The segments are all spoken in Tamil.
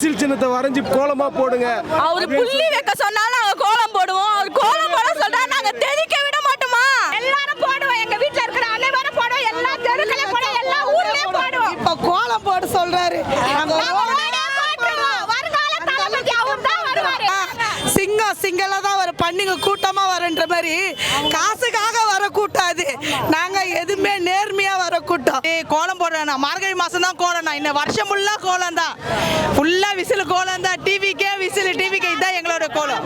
சின்னத்தை வரைஞ்சி கோலமா போடுங்க. அவரு புள்ளி வைக்க சொன்னாலும் நாங்க கோலம் போடுவோம். அவர் கோலம் போட சொல்றா நாங்க தெளிக்க விட மாட்டோமா? எல்லாரும் போடுவோம். எங்க வீட்ல இருக்கிற அனைவரும் போடுவோம். எல்லா தெருக்கல போடுவோம். எல்லா ஊர்லயும் போடுவோம். இப்ப கோலம் போட சொல்றாரு. சிங்கள தான் வர பண்ணிங்க கூட்டமா வரன்ற மாதிரி காசுக்காக வர கூட்டாது. நாங்க எதுவுமே நேர்மையா வர கூட்டம். கோலம் போடுறேன் மார்கழி மாசம் தான் கோலம். இந்த வருஷம் ஃபுல்லா கோலம் தான். ஃபுல்லா விசில் கோலம் தான். டிவிக்கே விசில் டிவிக்கே தான் எங்களோட கோலம்.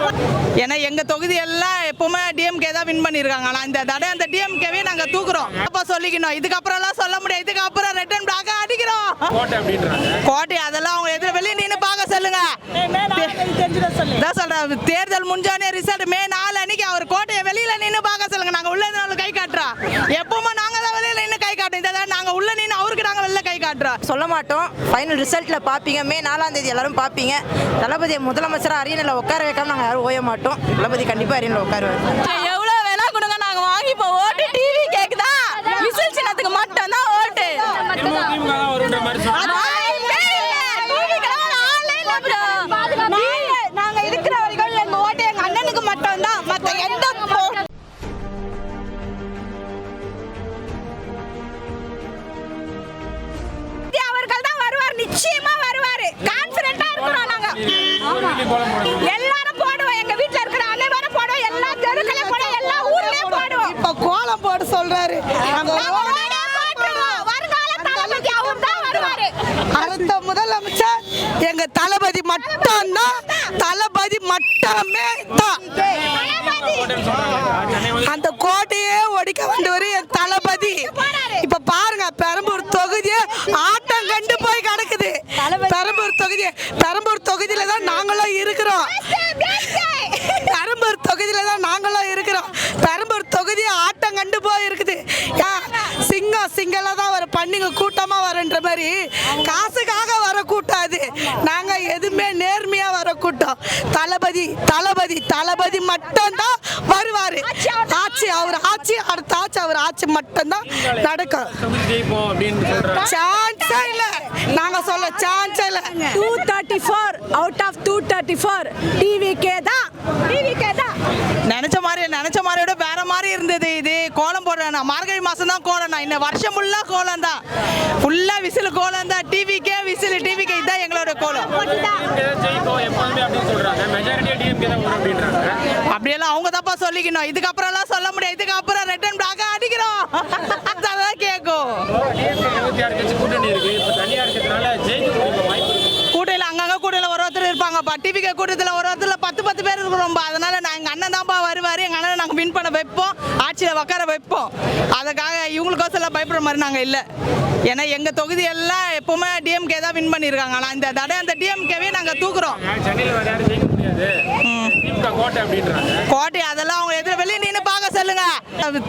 ஏன்னா எங்க தொகுதி எல்லாம் எப்பவுமே டிஎம்கே தான் வின் பண்ணிருக்காங்க. ஆனா இந்த தடவை அந்த டிஎம்கேவே நாங்க தூக்குறோம். அப்ப சொல்லிக்கணும். இதுக்கப்புறம் எல்லாம் சொல்ல முடியாது. இதுக்கப்புறம் ரிட்டர்ன் பிளாக் அடிக்கிறோம். கோட்டை அதெல்லாம் அவங்க எதிர வெளியே நின்று பார்க்க சொல்லுங்க. தேர்தல் முடிஞ்சோடனே ரிசல்ட் மே 4 அன்னைக்கு அவர் கோட்டையை வெளியில நின்று பார்க்க சொல்லுங்க. நாங்க உள்ள கை காட்டுறோம். எப்பவுமே நாங்க தான் வெளியில நின்று கை காட்டுறோம். இந்த நாங்க உள்ள நின்று அவருக்கு நாங்க வெளில கை காட்டுறோம். சொல்ல மாட்டோம். ஃபைனல் ரிசல்ட்ல பாப்பீங்க. மே 4ஆம் தேதி எல்லாரும் பாப்பீங்க. தளபதி முதலமைச்சர் அரியணையில உட்கார வைக்காம நாங்க யாரும் ஓய மாட்டோம். தளபதி கண்டிப்பா அரியணையில உட்காருவாரு. எவ்வளவு வேணா கொடுங்க நாங்க வாங்கிப்போம். ஓட்டு டிவி கேக்குதா? விசில் சின்னத்துக்கு மட்டும் தான் ஓட்டு. நாங்க இருக்கிற வரைக்கும் எங்க ஓட்டு எங்க அண்ணனுக்கு மட்டும் தான். மத்த எந்த அவர்கள் தான் வருவார். நிச்சயமா வருவாரு. கான்ஃபிடென்ட்டா இருக்கிறோம் நாங்க. எல்லாரும் போடுவோம். எங்க வீட்ல இருக்கிற அனைவரும் போடுவோம். எல்லா தெருக்கல போடுவோம். எல்லா ஊர்லயும் போடுவோம். இப்ப கோலம் போட சொல்றாரு. அடுத்த முதலமைச்சர் எங்க தளபதி மட்டும் தான். தளபதி மட்டுமே தான். அந்த கோட்டையே ஒடிக்க வேண்டியவர் என் தளபதி. இப்ப பாருங்க பெரம்பூர் தொகுதியே ஆட்டம் கண்டு போய் கிடக்குது. பெரம்பூர் தொகுதியில தான் நாங்களும் இருக்கிறோம். பெரம்பூர் தொகுதியில தான் நாங்களும் இருக்கிறோம். பெரம்பூர் தொகுதி ஆட்டம் கண்டு போய் இருக்குது. சிங்கள தான் வர பண்ணிங்க கூட்டமா வரன்ற மாதிரி காசுக்காக வர கூட்டாது. நாங்க எதுவுமே நேர்மையா வர கூட்டம். தளபதி மட்டும் தான் வருவாரு. ஆட்சி அவர் ஆட்சி அடுத்த ஆட்சி அவர் ஆட்சி மட்டும் தான் நடக்கும். சான்ஸே இல்ல. நாங்க சொல்ல சான்ஸே இல்ல. 234 அவுட் ஆஃப் 234 டிவிகே தான். நினைச்ச மாதிரியோட வேற மாதிரி இருந்தது. இது கோலம் போடுறேன் மார்கழி மாசம் தான் கோலம். இந்த வருஷம் ஃபுல்லா கோலம் தான். ஃபுல்லா விசில் கோலம் தான். டிவிக்கே விசில் டிவிக்கே தான் எங்களோட கோலம். அப்படியெல்லாம் அவங்க தப்பா சொல்லிக்கணும். இதுக்கப்புறம் எல்லாம் சொல்ல முடியாது. இதுக்கப்புறம் ரிட்டர்ன் பிளாக் அடிக்கிறோம். அதான் கேட்கும். கூட்டையில் அங்கங்க கூட்டையில் ஒருத்தர் இருப்பாங்கப்பா. டிவிக்கே கூட்டத்தில் ஒருத்தர் 10 பேர் இருக்கிறோம். அதனால எங்க அண்ணன் தான்ப்பா வருவாரு. எங்க அண்ணன் நாங்க வின் பண்ண வைப்போம். ஆட்சியில உட்கார வைப்போம். அதுக்காக இவங்களுக்கோசெல்லாம் பயப்படுற மாதிரி நாங்க இல்ல. ஏன்னா எங்க தொகுதி எல்லாம் எப்பவுமே டிஎம்கே தான் வின் பண்ணிருக்காங்க. ஆனா இந்த தடவை அந்த டிஎம்கேவே நாங்க தூக்குறோம். கோட்டை அதெல்லாம் அவங்க எதிர வெளியே நின்று பார்க்க சொல்லுங்க.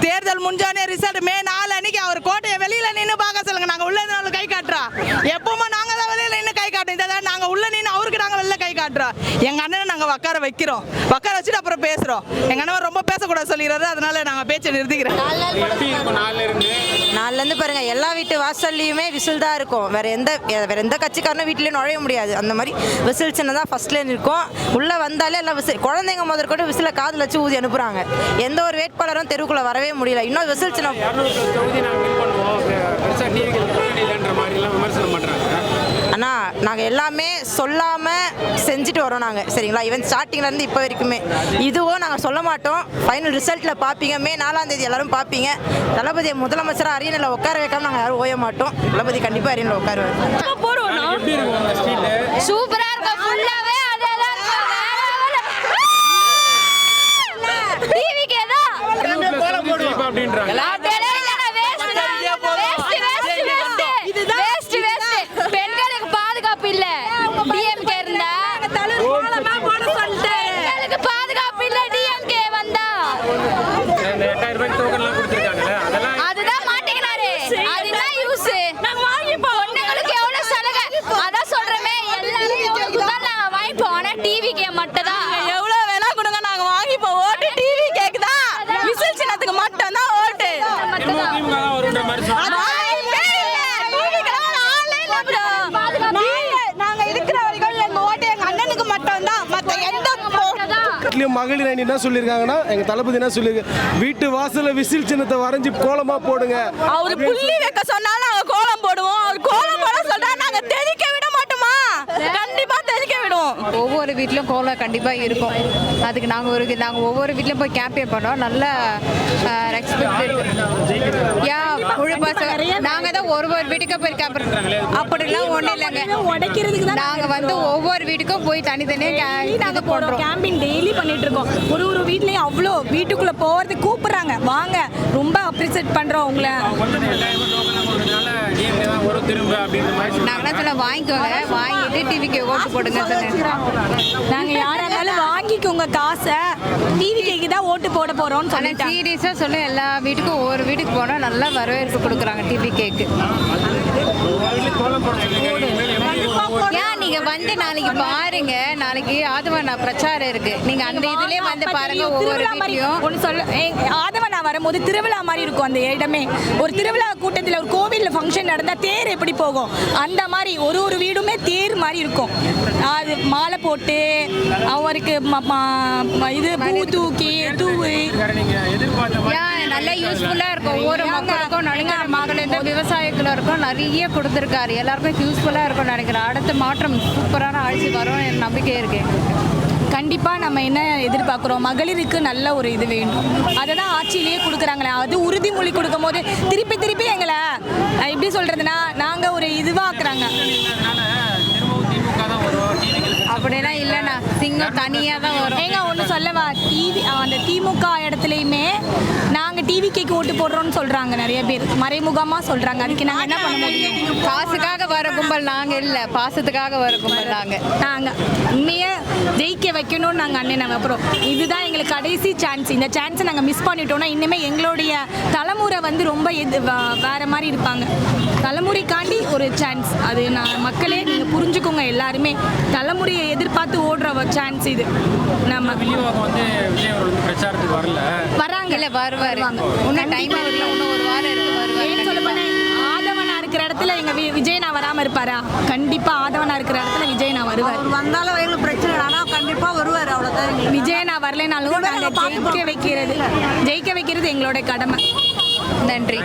தேர்தல் முடிஞ்சோடனே ரிசல்ட் மே 4 அன்னைக்கு அவர் கோட்டையை வெளியில நின்று பார்க்க சொல்லுங்க. நாங்க உள்ள கை காட்டுறோம். எப்பவுமே நாங்க தான் வெளியில நின்று கை காட்டுறோம். இந்த நாங்க உள்ள நின்று அவருக்கு நாங்க வெளில கை காட்டுறோம். எங்க அண்ணனை நாங்க உட்கார வைக்கிறோம். உட்கார வச்சுட்டு அப்புறம் பேசுறோம். எங்க அண்ணன் ரொம்ப பேசக்கூடாது சொல்லிடுறாரு. அதனால நாங்க பேச்சை நிறுத்திக்கிறோம். 4ல இருந்து பாருங்க எல்லா வீட்டு வாசல்லையுமே விசில் தான் இருக்கும். வேற எந்த கட்சிக்காரனும் வீட்லயும் நுழைய முடியாது. அந்த மாதிரி விசில் சின்ன தான் ஃபர்ஸ்ட்ல இருக்கும். உள்ள வந்தாலே எல்லாம் விசில். குழந்தைங்க முதற்கொண்டு விசில காதுல வச்சு ஊதி அனுப்புறாங்க. எந்த ஒரு வேட்பாளரும் தெருவுக்குள்ள வரவே முடியல. இன்னும் விசில் சின்ன அண்ணா நாங்கள் எல்லாமே சொல்லாமல் செஞ்சுட்டு வரோம் நாங்கள். சரிங்களா? ஈவன் ஸ்டார்டிங்லேருந்து இப்போ வரைக்குமே இதுவும் நாங்கள் சொல்ல மாட்டோம். ஃபைனல் ரிசல்ட்டில் பார்ப்பீங்க. மே 4ஆம் தேதி எல்லாரும் பார்ப்பீங்க. தளபதி முதலமைச்சர் அரியணையில் உட்கார வைக்காம நாங்கள் யாரும் ஓய மாட்டோம். தளபதி கண்டிப்பாக அரியணையில் உட்காருவார். சூப்பரா இருக்கும். ஃபுல்லாவே அதெல்லாம் டிவிக்கே தான். கோலம் போடுவோம் அப்படின்றாங்க. பெண்களுக்கு பாதுகாப்பு இல்ல. டிஎம்கே இருந்தா பெண்களுக்கு பாதுகாப்பு இல்ல. டிஎம்கே வந்தா அதுதான் மாட்டேங்கிறாரு. அதுதான் யூஸ். நாங்க வாங்கிப்போம். பொண்ணுங்களுக்கு எவ்வளவு சலுகை அதான் சொல்றமே. எல்லாரும் தமிழ்நாட்டிலையும் மகளிர் அணி என்ன சொல்லியிருக்காங்கன்னா எங்க தளபதி என்ன சொல்லியிருக்காங்க, வீட்டு வாசல்ல விசில் சின்னத்தை வரைஞ்சி கோலமா போடுங்க. அவர் புள்ளி வைக்க சொன்னாலும் நாங்க கோலம் போடுவோம். அவர் கோலம் போட சொல்றா நாங்க தெளிக்க விட மாட்டோமா? கண்டிப்பா தெளிக்க விடுவோம். ஒவ்வொரு வீட்லையும் கோலம் கண்டிப்பாக இருக்கும். அதுக்கு நாங்கள் ஒவ்வொரு வீட்லையும் போய் கேம்பெயின் பண்ணோம். நல்ல ரெஸ்பெக்ட் நாங்கள் தான் ஒரு வீட்டுக்கு போய் கேம்பெயின் அப்படிலாம் ஒன்றும் இல்லைங்க. உடைக்கிறதுக்கு தான் நாங்கள் வந்து ஒவ்வொரு வீட்டுக்கும் போய் தனித்தனியாக நாங்க போடுறோம். கேம்பிங் டெய்லி பண்ணிட்டு இருக்கோம். ஒரு வீட்லயும் அவ்வளோ வீட்டுக்குள்ள போறதுக்கு கூப்பிடுறாங்க, வாங்க ரொம்ப அப்ரிசியேட் பண்றோம் உங்களை. நாங்கள் சொல்ல வாங்கிக்கோங்க, வாங்கிட்டு டிவிக்கு ஓட்டு போடுங்க சொன்னேன். நாங்க யாரா இருந்தாலும் வாங்கிக்கோங்க காசை, டிவிக்கு தான் ஓட்டு போட போறோம்னு ஆனால் சொல்லிட்டாங்க. சீரியஸாக சொல்ல எல்லா வீட்டுக்கும் ஒவ்வொரு வீட்டுக்கு போனால் நல்லா வரவேற்பு கொடுக்குறாங்க டிவி கேக்கு. ஏன் நீங்க வந்து நாளைக்கு பாருங்க, நாளைக்கு ஆதவனா பிரச்சாரம் இருக்கு, நீங்க அந்த இதுலயே வந்து பாருங்க. ஒவ்வொரு வீட்லயும் ஒன்று சொல்ல, ஆதவனா வரும்போது திருவிழா மாதிரி இருக்கும் அந்த இடமே. ஒரு திருவிழா கூட்டத்தில் ஒரு கோவில்ல ஃபங்க்ஷன் நடந்தா தேர் எப்படி போகும் அந்த மாதிரி ஒரு வீடுமே தேர் மாதிரி இருக்கும். அது மாலை போட்டு அவருக்கு இது பூ தூக்கி தூவு நல்லா யூஸ்ஃபுல்லா இருக்கும். ஒவ்வொரு மக்களுக்கும் மகளிர் விவசாயிகளுக்கும் நிறைய கொடுத்துருக்காரு. எல்லாருக்கும் யூஸ்ஃபுல்லா இருக்கும்னு நினைக்கிறேன். அடுத்த மாற்றம் சூப்பரான ஆட்சி வரும் என் நம்பிக்கை இருக்கு. கண்டிப்பாக நம்ம என்ன எதிர்பார்க்குறோம், மகளிருக்கு நல்ல ஒரு இது வேணும். அதை தான் ஆட்சியிலேயே கொடுக்குறாங்களே. அது உறுதிமொழி கொடுக்கும் போது திருப்பி எங்களை எப்படி சொல்கிறதுனா நாங்கள் ஒரு இதுவாக்குறாங்க. அப்படிலாம் இல்லைண்ணா, சிங்கம் தனியாக தான் வரும். ஏங்க ஒன்று சொல்லவா, டிவி அந்த திமுக இடத்துலையுமே நாங்கள் டிவி கேக்கு ஓட்டு போடுறோம்னு சொல்கிறாங்க நிறைய பேர், மறைமுகமாக சொல்கிறாங்க. அதுக்கு நாங்கள் என்ன பண்ண முடியும்? காசுக்காக வர கும்பல் நாங்கள் இல்லை, பாசத்துக்காக வர கும்பல் நாங்கள் உண்மையை ஜெயிக்க வைக்கணும்னு நாங்கள் அண்ணன் அப்புறம் இதுதான் எங்களுக்கு கடைசி சான்ஸ். இந்த சான்ஸை நாங்கள் மிஸ் பண்ணிட்டோம்னா இனிமேல் எங்களுடைய தலைமுறை வந்து ரொம்ப வேறு மாதிரி இருப்பாங்க. தலைமுறைக்காண்டி ஒரு சான்ஸ் அது. மக்களே நீங்கள் புரிஞ்சுக்கோங்க, எல்லாருமே தலைமுறையை எதிர்பார்த்து ஓடுற சான்ஸ் இது. நம்ம பிரச்சாரத்துக்கு வரல, வராங்க இல்லை வருவார். இன்னும் டைம் ஆகல, இன்னும் ஒரு வாரம் இருக்கு வருவார். சொல்ல போனேன், ஆதவனா இருக்கிற இடத்துல எங்க விஜய் நான் வராம இருப்பாரா? கண்டிப்பா ஆதவனா இருக்கிற இடத்துல விஜய் நான் வருவார். வந்தாலும் எங்களுக்கு பிரச்சனை, ஆனால் கண்டிப்பா வருவார். அவ்வளோதான். விஜய் நான் வரலைனாலும் நாங்கள் ஜெயிக்க வைக்கிறது எங்களோட கடமை. நன்றி.